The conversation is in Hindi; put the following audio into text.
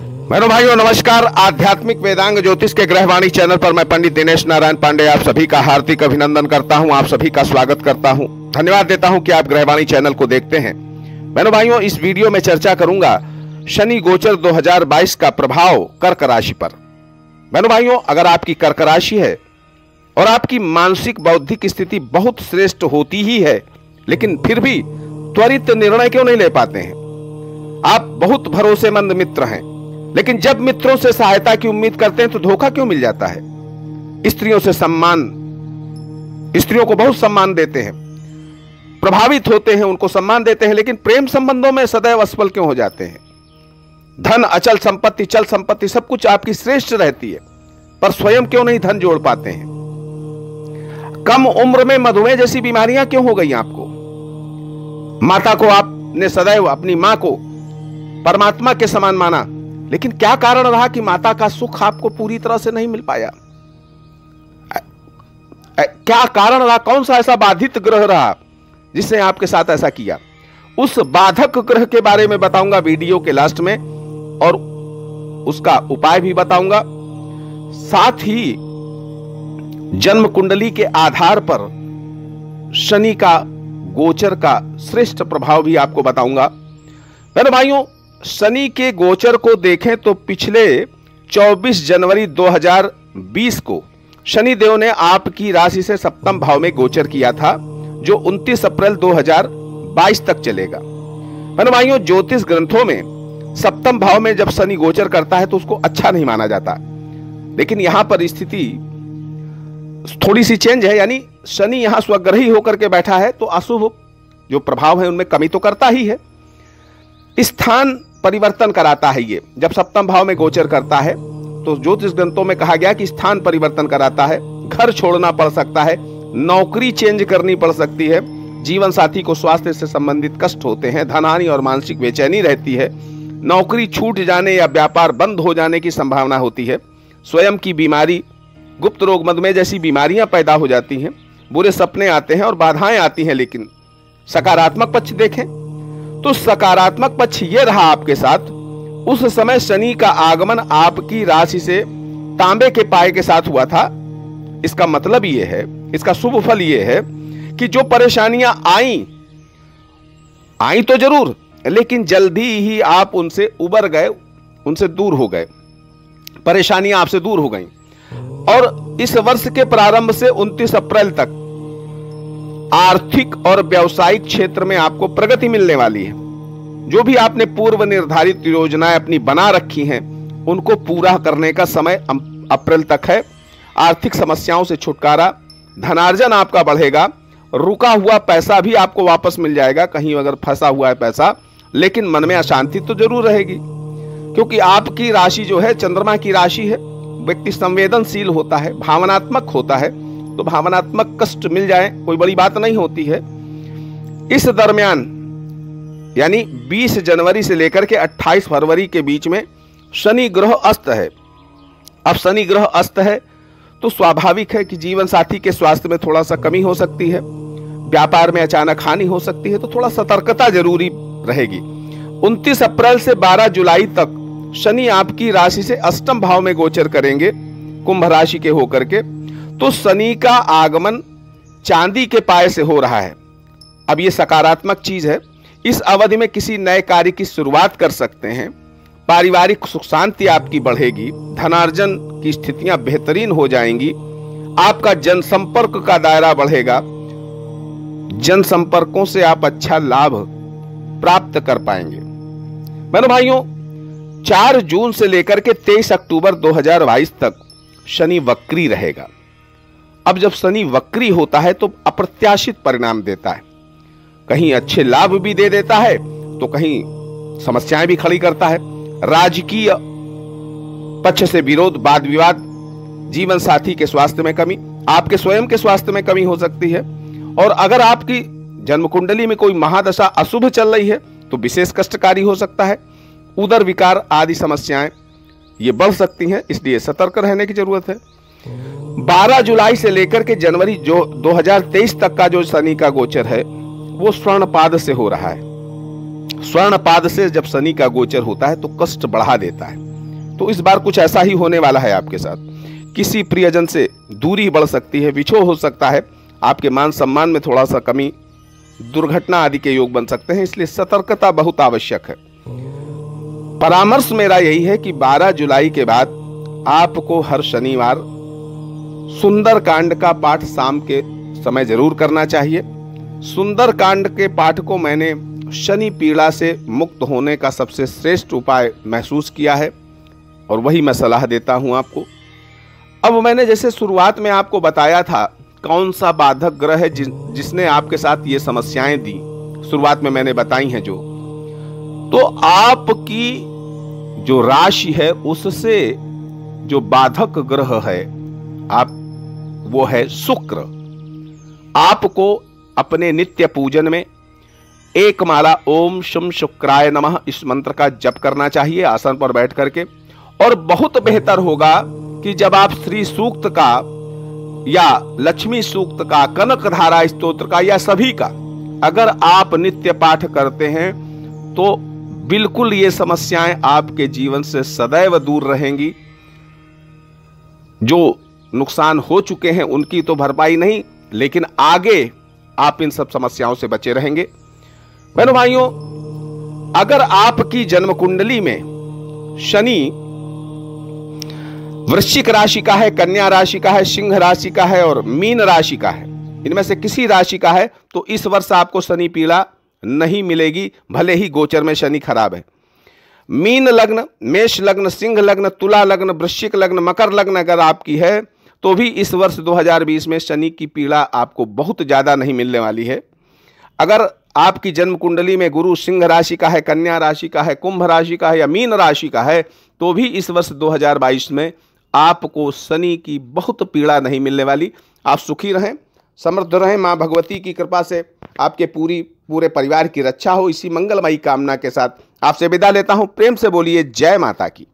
मेरे भाइयों नमस्कार। आध्यात्मिक वेदांग ज्योतिष के ग्रहवाणी चैनल पर मैं पंडित दिनेश नारायण पांडे आप सभी का हार्दिक अभिनंदन करता हूं, आप सभी का स्वागत करता हूं, धन्यवाद देता हूं कि आप ग्रहवाणी चैनल को देखते हैं। मेरे भाइयों इस वीडियो में चर्चा करूंगा शनि गोचर 2022 का प्रभाव कर्क राशि पर। मेरे भाइयों अगर आपकी कर्क राशि है और आपकी मानसिक बौद्धिक स्थिति बहुत श्रेष्ठ होती ही है, लेकिन फिर भी त्वरित निर्णय क्यों नहीं ले पाते हैं? आप बहुत भरोसेमंद मित्र हैं, लेकिन जब मित्रों से सहायता की उम्मीद करते हैं तो धोखा क्यों मिल जाता है? स्त्रियों से सम्मान, स्त्रियों को बहुत सम्मान देते हैं, प्रभावित होते हैं, उनको सम्मान देते हैं, लेकिन प्रेम संबंधों में सदैव असफल क्यों हो जाते हैं? धन, अचल संपत्ति, चल संपत्ति सब कुछ आपकी श्रेष्ठ रहती है, पर स्वयं क्यों नहीं धन जोड़ पाते हैं? कम उम्र में मधुमेह जैसी बीमारियां क्यों हो गई आपको? माता को आपने सदैव अपनी मां को परमात्मा के समान माना, लेकिन क्या कारण रहा कि माता का सुख आपको पूरी तरह से नहीं मिल पाया? क्या कारण रहा? कौन सा ऐसा बाधित ग्रह रहा जिसने आपके साथ ऐसा किया? उस बाधक ग्रह के बारे में बताऊंगा वीडियो के लास्ट में, और उसका उपाय भी बताऊंगा। साथ ही जन्म कुंडली के आधार पर शनि का गोचर का श्रेष्ठ प्रभाव भी आपको बताऊंगा। मेरे भाइयों शनि के गोचर को देखें तो पिछले 24 जनवरी 2020 को शनि देव ने आपकी राशि से सप्तम भाव में गोचर किया था, जो 29 अप्रैल 2022 तक चलेगा। मेरे भाइयों ज्योतिष ग्रंथों में सप्तम भाव में जब शनि गोचर करता है तो उसको अच्छा नहीं माना जाता, लेकिन यहां पर स्थिति थोड़ी सी चेंज है, यानी शनि यहां स्वग्रही होकर के बैठा है तो अशुभ जो प्रभाव है उनमें कमी तो करता ही है। स्थान परिवर्तन कराता है। ये जब सप्तम भाव में गोचर करता है तो ज्योतिष ग्रंथों में कहा गया कि स्थान परिवर्तन कराता है, घर छोड़ना पड़ सकता है, नौकरी चेंज करनी पड़ सकती है, जीवन साथी को स्वास्थ्य से संबंधित कष्ट होते हैं, धनहानि और मानसिक बेचैनी रहती है, नौकरी छूट जाने या व्यापार बंद हो जाने की संभावना होती है, स्वयं की बीमारी, गुप्त रोग, मधुमेह जैसी बीमारियां पैदा हो जाती हैं, बुरे सपने आते हैं और बाधाएं आती हैं। लेकिन सकारात्मक पक्ष देखें तो सकारात्मक पक्ष ये रहा आपके साथ, उस समय शनि का आगमन आपकी राशि से तांबे के पाए के साथ हुआ था। इसका मतलब ये है, इसका शुभ फल ये है कि जो परेशानियां आई तो जरूर, लेकिन जल्दी ही आप उनसे उबर गए, उनसे दूर हो गए, परेशानियां आपसे दूर हो गई। और इस वर्ष के प्रारंभ से 29 अप्रैल तक आर्थिक और व्यावसायिक क्षेत्र में आपको प्रगति मिलने वाली है। जो भी आपने पूर्व निर्धारित योजनाएं अपनी बना रखी हैं उनको पूरा करने का समय अप्रैल तक है। आर्थिक समस्याओं से छुटकारा, धनार्जन आपका बढ़ेगा, रुका हुआ पैसा भी आपको वापस मिल जाएगा। कहीं अगर फंसा हुआ है पैसा, लेकिन मन में अशांति तो जरूर रहेगी, क्योंकि आपकी राशि जो है चंद्रमा की राशि है। व्यक्ति संवेदनशील होता है, भावनात्मक होता है, तो भावनात्मक कष्ट मिल जाए कोई बड़ी बात नहीं होती है। इस दरमियान यानी 20 जनवरी से लेकर के 28 फरवरी के बीच में शनि ग्रह अस्त है। अब शनि ग्रह अस्त है तो स्वाभाविक है कि जीवन साथी के स्वास्थ्य में थोड़ा सा कमी हो सकती है, व्यापार में अचानक हानि हो सकती है, तो थोड़ा सतर्कता जरूरी रहेगी। 29 अप्रैल से 12 जुलाई तक शनि आपकी राशि से अष्टम भाव में गोचर करेंगे, कुंभ राशि के होकर के। तो शनि का आगमन चांदी के पाए से हो रहा है। अब ये सकारात्मक चीज है। इस अवधि में किसी नए कार्य की शुरुआत कर सकते हैं, पारिवारिक सुख शांति आपकी बढ़ेगी, धनार्जन की स्थितियां बेहतरीन हो जाएंगी, आपका जनसंपर्क का दायरा बढ़ेगा, जनसंपर्कों से आप अच्छा लाभ प्राप्त कर पाएंगे। मेरे भाइयों 4 जून से लेकर के 23 अक्टूबर 2022 तक शनि वक्री रहेगा। अब जब शनि वक्री होता है तो अप्रत्याशित परिणाम देता है, कहीं अच्छे लाभ भी दे देता है तो कहीं समस्याएं भी खड़ी करता है। राजकीय पक्ष से विरोध, वाद विवाद, जीवन साथी के स्वास्थ्य में कमी, आपके स्वयं के स्वास्थ्य में कमी हो सकती है। और अगर आपकी जन्म कुंडली में कोई महादशा अशुभ चल रही है तो विशेष कष्टकारी हो सकता है। उदर विकार आदि समस्याएं ये बढ़ सकती हैं, इसलिए सतर्क रहने की जरूरत है। 12 जुलाई से लेकर के जनवरी जो 2023 तक का जो शनि का गोचर है वो स्वर्णपाद से हो रहा है। स्वर्णपाद से जब शनि का गोचर होता है तो कष्ट बढ़ा देता है। तो इस बार कुछ ऐसा ही होने वाला है आपके साथ। किसी प्रियजन से दूरी बढ़ सकती है, विछोह हो सकता है, आपके मान सम्मान में थोड़ा सा कमी, दुर्घटना आदि के योग बन सकते हैं, इसलिए सतर्कता बहुत आवश्यक है। परामर्श मेरा यही है कि 12 जुलाई के बाद आपको हर शनिवार सुंदर कांड का पाठ शाम के समय जरूर करना चाहिए। सुंदर कांड के पाठ को मैंने शनि पीड़ा से मुक्त होने का सबसे श्रेष्ठ उपाय महसूस किया है और वही मैं सलाह देता हूं आपको। अब मैंने जैसे शुरुआत में आपको बताया था कौन सा बाधक ग्रह है जिसने आपके साथ ये समस्याएं दी, शुरुआत में मैंने बताई हैं जो, तो आपकी जो राशि है उससे जो बाधक ग्रह है वो है शुक्र। आपको अपने नित्य पूजन में एक माला ओम शम शुक्राय नमः इस मंत्र का जप करना चाहिए आसन पर बैठ करके। और बहुत बेहतर होगा कि जब आप श्री सूक्त का या लक्ष्मी सूक्त का, कनक धारा स्तोत्र का या सभी का अगर आप नित्य पाठ करते हैं तो बिल्कुल ये समस्याएं आपके जीवन से सदैव दूर रहेंगी। जो नुकसान हो चुके हैं उनकी तो भरपाई नहीं, लेकिन आगे आप इन सब समस्याओं से बचे रहेंगे। बहनों भाइयों, अगर आपकी जन्म कुंडली में शनि वृश्चिक राशि का है, कन्या राशि का है, सिंह राशि का है और मीन राशि का है, इनमें से किसी राशि का है, तो इस वर्ष आपको शनि पीड़ा नहीं मिलेगी, भले ही गोचर में शनि खराब है। मीन लग्न, मेष लग्न, सिंह लग्न, तुला लग्न, वृश्चिक लग्न, मकर लग्न अगर आपकी है तो भी इस वर्ष 2020 में शनि की पीड़ा आपको बहुत ज्यादा नहीं मिलने वाली है। अगर आपकी जन्म कुंडली में गुरु सिंह राशि का है, कन्या राशि का है, कुंभ राशि का है या मीन राशि का है, तो भी इस वर्ष 2022 में आपको शनि की बहुत पीड़ा नहीं मिलने वाली। आप सुखी रहें, समृद्ध रहें, माँ भगवती की कृपा से आपके पूरे परिवार की रक्षा हो, इसी मंगलमयी कामना के साथ आपसे विदा लेता हूं। प्रेम से बोलिए जय माता की।